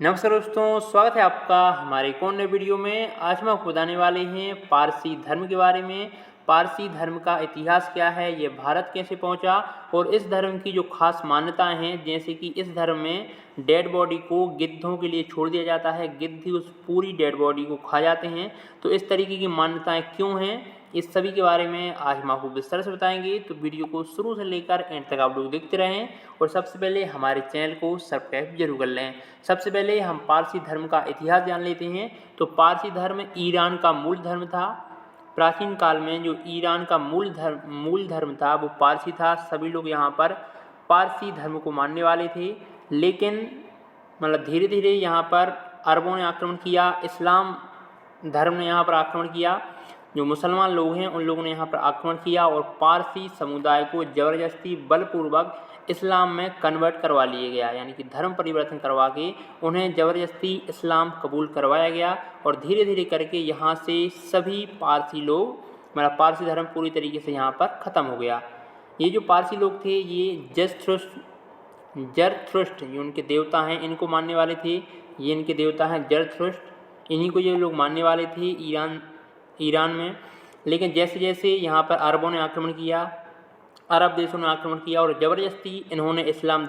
नमस्कार दोस्तों, स्वागत है आपका हमारे एक और नए वीडियो में। आज हम आपको बताने वाले हैं पारसी धर्म के बारे में। पारसी धर्म का इतिहास क्या है, ये भारत कैसे पहुंचा और इस धर्म की जो खास मान्यताएं हैं, जैसे कि इस धर्म में डेड बॉडी को गिद्धों के लिए छोड़ दिया जाता है, गिद्ध ही उस पूरी डेड बॉडी को खा जाते हैं। तो इस तरीके की मान्यताएं क्यों हैं, इस सभी के बारे में आज हम आपको विस्तार से बताएंगे। तो वीडियो को शुरू से लेकर एंड तक आप लोग देखते रहें और सबसे पहले हमारे चैनल को सब्सक्राइब जरूर कर लें। सबसे पहले हम पारसी धर्म का इतिहास जान लेते हैं। तो पारसी धर्म ईरान का मूल धर्म था। प्राचीन काल में जो ईरान का मूल धर्म था वो पारसी था। सभी लोग यहाँ पर पारसी धर्म को मानने वाले थे, लेकिन धीरे धीरे यहाँ पर अरबों ने आक्रमण किया, इस्लाम धर्म ने यहाँ पर आक्रमण किया, जो मुसलमान लोग हैं उन लोगों ने यहाँ पर आक्रमण किया और पारसी समुदाय को ज़बरदस्ती बलपूर्वक इस्लाम में कन्वर्ट करवा लिया गया, यानी कि धर्म परिवर्तन करवा के उन्हें ज़बरदस्ती इस्लाम कबूल करवाया गया। और धीरे धीरे करके यहाँ से सभी पारसी लोग पारसी धर्म पूरी तरीके से यहाँ पर ख़त्म हो गया। ये जो पारसी लोग थे ये जरथुष्ट्र ये उनके देवता हैं, इनको मानने वाले थे। ये इनके देवता हैं जरथुष्ट्र, इन्हीं को ये लोग मानने वाले थे ईरान में। लेकिन जैसे जैसे यहाँ पर अरबों ने आक्रमण किया, अरब देशों ने आक्रमण किया और ज़बरदस्ती इन्होंने इस्लाम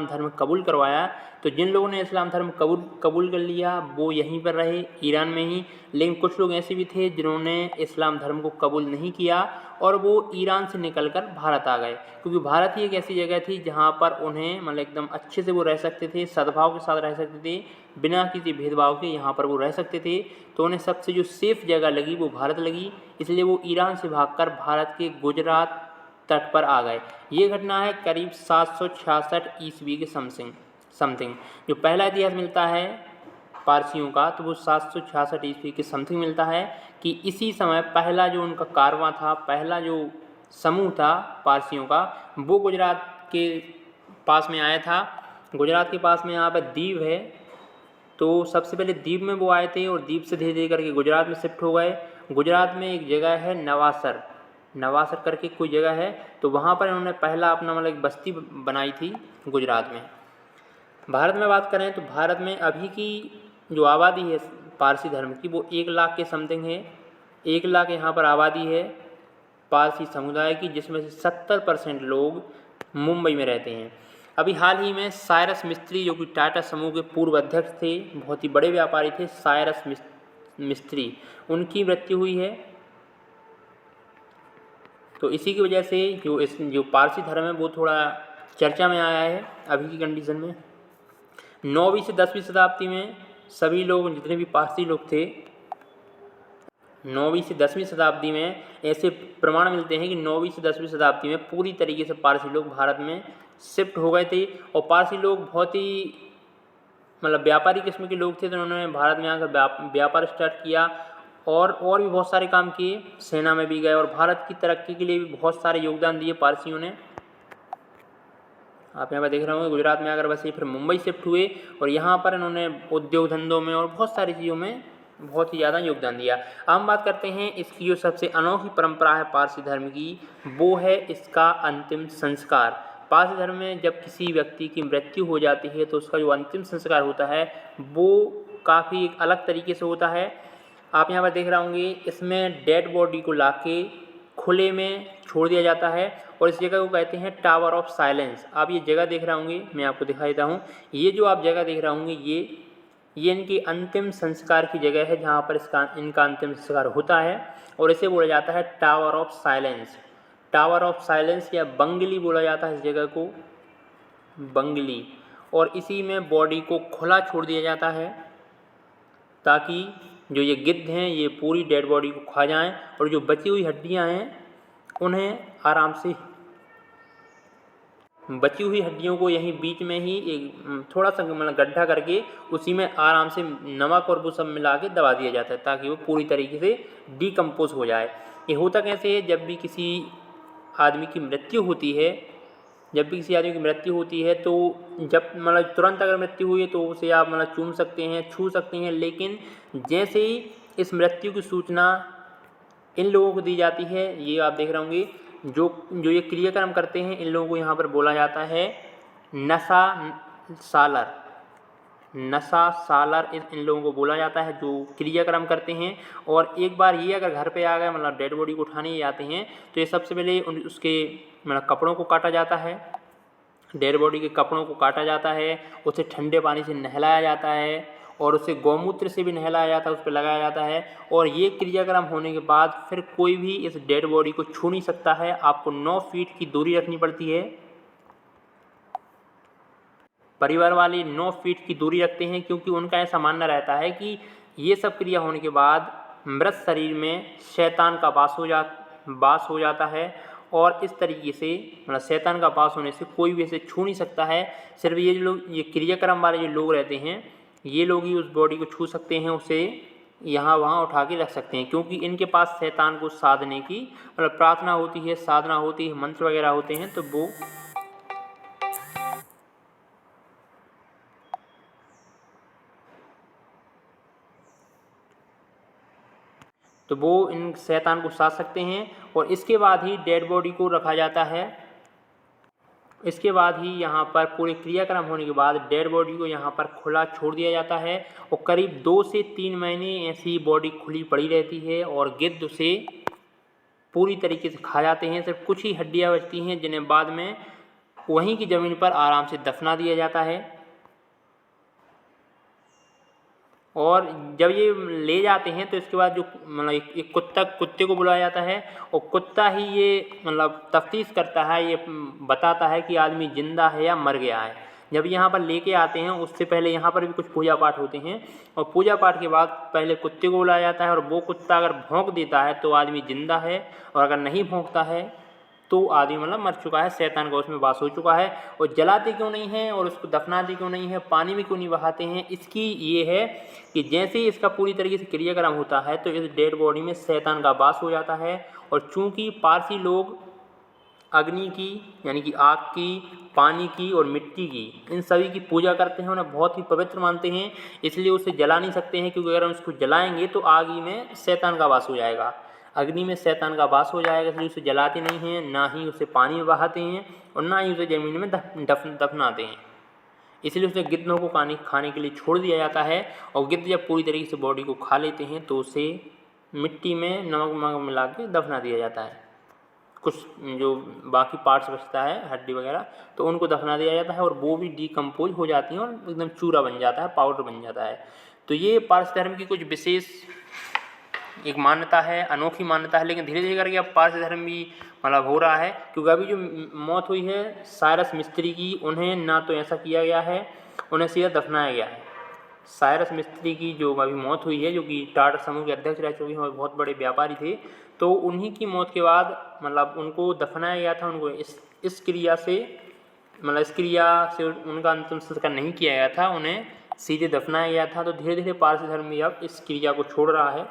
धर्म कबूल करवाया। तो जिन लोगों ने इस्लाम धर्म कबूल कर लिया वो यहीं पर रहे ईरान में ही। लेकिन कुछ लोग ऐसे भी थे जिन्होंने इस्लाम धर्म को कबूल नहीं किया और वो ईरान से निकलकर भारत आ गए, क्योंकि भारत ही एक ऐसी जगह थी जहाँ पर उन्हें एकदम अच्छे से वो रह सकते थे, सद्भाव के साथ रह सकते थे, बिना किसी भेदभाव के यहाँ पर वो रह सकते थे। तो उन्हें सबसे जो सेफ जगह लगी वो भारत लगी, इसलिए वो ईरान से भागकर भारत के गुजरात तट पर आ गए। ये घटना है करीब 766 ईस्वी के समथिंग। जो पहला इतिहास मिलता है पारसियों का तो वो 766 ईस्वी के समथिंग मिलता है कि इसी समय पहला जो उनका कारवां था, पहला जो समूह था पारसियों का, वो गुजरात के पास में आया था। गुजरात के पास में यहाँ पर दीव है, तो सबसे पहले दीव में वो आए थे और दीव से धीरे धीरे करके गुजरात में शिफ्ट हो गए। गुजरात में एक जगह है नवासर करके कोई जगह है, तो वहाँ पर इन्होंने पहला अपना एक बस्ती बनाई थी गुजरात में। भारत में बात करें तो भारत में अभी की जो आबादी है पारसी धर्म की वो 1 लाख के समथिंग है। 1 लाख यहाँ पर आबादी है पारसी समुदाय की, जिसमें से 70% लोग मुंबई में रहते हैं। अभी हाल ही में साइरस मिस्त्री, जो कि टाटा समूह के पूर्व अध्यक्ष थे, बहुत ही बड़े व्यापारी थे, साइरस मिस्त्री, उनकी मृत्यु हुई है। तो इसी की वजह से जो पारसी धर्म है वो थोड़ा चर्चा में आया है अभी की कंडीशन में। 9वीं से 10वीं शताब्दी में सभी लोग, जितने भी पारसी लोग थे, 9वीं से 10वीं शताब्दी में ऐसे प्रमाण मिलते हैं कि 9वीं से 10वीं शताब्दी में पूरी तरीके से पारसी लोग भारत में शिफ्ट हो गए थे। और पारसी लोग बहुत ही व्यापारी किस्म के लोग थे, तो उन्होंने भारत में आकर व्यापार स्टार्ट किया और भी बहुत सारे काम किए, सेना में भी गए और भारत की तरक्की के लिए भी बहुत सारे योगदान दिए पारसियों ने। आप यहाँ पर देख रहे होंगे गुजरात में आकर बसे, फिर मुंबई शिफ्ट हुए और यहाँ पर इन्होंने उद्योग धंधों में और बहुत सारी चीज़ों में बहुत ही ज़्यादा योगदान दिया। हम बात करते हैं इसकी जो सबसे अनोखी परंपरा है पारसी धर्म की, वो है इसका अंतिम संस्कार। पारसी धर्म में जब किसी व्यक्ति की मृत्यु हो जाती है तो उसका जो अंतिम संस्कार होता है वो काफ़ी एक अलग तरीके से होता है। आप यहाँ पर देख रहे होंगे, इसमें डेड बॉडी को लाके खुले में छोड़ दिया जाता है और इस जगह को कहते हैं टावर ऑफ साइलेंस। आप ये जगह देख रहे होंगे, मैं आपको दिखा देता हूँ। ये जो आप जगह देख रहे होंगे ये इनकी अंतिम संस्कार की जगह है, जहाँ पर इनका अंतिम संस्कार होता है और इसे बोला जाता है tower of silence. Tower of silence या बंगली बोला जाता है इस जगह को, बंगली। और इसी में बॉडी को खुला छोड़ दिया जाता है ताकि जो ये गिद्ध हैं ये पूरी डेड बॉडी को खा जाएं और जो बची हुई हड्डियां हैं उन्हें आराम से, बची हुई हड्डियों को यहीं बीच में ही एक थोड़ा सा गड्ढा करके उसी में आराम से नमक और वो सब मिला के दबा दिया जाता है ताकि वो पूरी तरीके से डिकम्पोज हो जाए। ये होता कैसे है, जब भी किसी आदमी की मृत्यु होती है, तो जब तुरंत अगर मृत्यु हुई है तो उसे आप चूम सकते हैं, छू सकते हैं, लेकिन जैसे ही इस मृत्यु की सूचना इन लोगों को दी जाती है, ये आप देख रहे होंगे, जो ये क्रियाक्रम करते हैं इन लोगों को यहाँ पर बोला जाता है नशा सालर। नशा, सालर इन लोगों को बोला जाता है जो क्रियाक्रम करते हैं। और एक बार ये अगर घर पे आ गए, मतलब डेड बॉडी को उठाने ये आते हैं, तो ये सबसे पहले उसके मतलब कपड़ों को काटा जाता है, डेड बॉडी के कपड़ों को काटा जाता है, उसे ठंडे पानी से नहलाया जाता है और उसे गौमूत्र से भी नहलाया जाता है, उस पर लगाया जाता है। और ये क्रियाक्रम होने के बाद फिर कोई भी इस डेड बॉडी को छू नहीं सकता है। आपको 9 फीट की दूरी रखनी पड़ती है। परिवार वाले 9 फीट की दूरी रखते हैं, क्योंकि उनका ऐसा मानना रहता है कि ये सब क्रिया होने के बाद मृत शरीर में शैतान का वास हो जाता है। और इस तरीके से मतलब शैतान का वास होने से कोई भी इसे छू नहीं सकता है। सिर्फ ये जो लोग, ये क्रियाक्रम वाले जो लोग रहते हैं, ये लोग ही उस बॉडी को छू सकते हैं, उसे यहाँ वहाँ उठा के रख सकते हैं, क्योंकि इनके पास शैतान को साधने की मतलब प्रार्थना होती है, साधना होती है, मंत्र वगैरह होते हैं, तो वो इन शैतान को साध सकते हैं। और इसके बाद ही डेड बॉडी को रखा जाता है। इसके बाद ही यहाँ पर पूरे क्रियाक्रम होने के बाद डेड बॉडी को यहाँ पर खुला छोड़ दिया जाता है और करीब 2 से 3 महीने ऐसी बॉडी खुली पड़ी रहती है और गिद्ध उसे पूरी तरीके से खा जाते हैं। सिर्फ कुछ ही हड्डियाँ बचती हैं, जिन्हें बाद में वहीं की ज़मीन पर आराम से दफना दिया जाता है। और जब ये ले जाते हैं तो इसके बाद जो मतलब एक कुत्ते को बुलाया जाता है और कुत्ता ही ये मतलब तफ्तीश करता है, ये बताता है कि आदमी जिंदा है या मर गया है। जब यहाँ पर लेके आते हैं उससे पहले यहाँ पर भी कुछ पूजा पाठ होते हैं और पूजा पाठ के बाद पहले कुत्ते को बुलाया जाता है और वो कुत्ता अगर भौंक देता है तो आदमी जिंदा है, और अगर नहीं भौंकता है तो आदमी मतलब मर चुका है, शैतान का उसमें वास हो चुका है। और जलाते क्यों नहीं हैं और उसको दफनाते क्यों नहीं है, पानी में क्यों नहीं बहाते हैं, इसकी ये है कि जैसे ही इसका पूरी तरीके से क्रियाक्रम होता है तो इस डेड बॉडी में शैतान का वास हो जाता है। और चूँकि पारसी लोग अग्नि की यानी कि आग की, पानी की और मिट्टी की, इन सभी की पूजा करते हैं, उन्हें बहुत ही पवित्र मानते हैं, इसलिए उसे जला नहीं सकते हैं, क्योंकि अगर हम उसको जलाएंगे तो आग ही में शैतान का वास हो जाएगा, अग्नि में शैतान का वास हो जाएगा। इसलिए उसे जलाते नहीं हैं, ना ही उसे पानी में बहाते हैं और ना ही उसे ज़मीन में दफनाते हैं। इसलिए उसे गिद्धों को खाने के लिए छोड़ दिया जाता है। और गिद्ध जब पूरी तरीके से बॉडी को खा लेते हैं तो उसे मिट्टी में नमक मिला के दफना दिया जाता है। कुछ जो बाकी पार्ट्स बचता है, हड्डी वगैरह, तो उनको दफना दिया जाता है और वो भी डिकम्पोज हो जाती हैं और एकदम चूरा बन जाता है, पाउडर बन जाता है। तो ये पारसी धर्म की कुछ विशेष एक मान्यता है, अनोखी मान्यता है। लेकिन धीरे धीरे करके अब पारसी धर्म भी मतलब हो रहा है, क्योंकि अभी जो मौत हुई है साइरस मिस्त्री की, उन्हें ना तो ऐसा किया गया है, उन्हें सीधा दफनाया गया है। साइरस मिस्त्री की जो अभी मौत हुई है, जो कि टाटा समूह के अध्यक्ष रह चुके हैं और बहुत बड़े व्यापारी थे, तो उन्हीं की मौत के बाद मतलब उनको दफनाया गया था। उनको इस क्रिया से उनका अंतिम संस्कार नहीं किया गया था, उन्हें सीधे दफनाया गया था। तो धीरे धीरे पारसी धर्म भी अब इस क्रिया को छोड़ रहा है।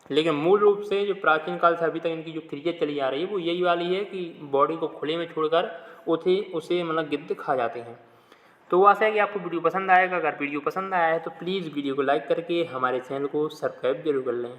लेकिन मूल रूप से जो प्राचीन काल से अभी तक इनकी जो क्रिया चली आ रही है वो यही वाली है कि बॉडी को खुले में छोड़कर उसे मतलब गिद्ध खा जाते हैं। तो आशा है कि आपको वीडियो पसंद आएगा। अगर वीडियो पसंद आया है तो प्लीज़ वीडियो को लाइक करके हमारे चैनल को सब्सक्राइब जरूर कर लें।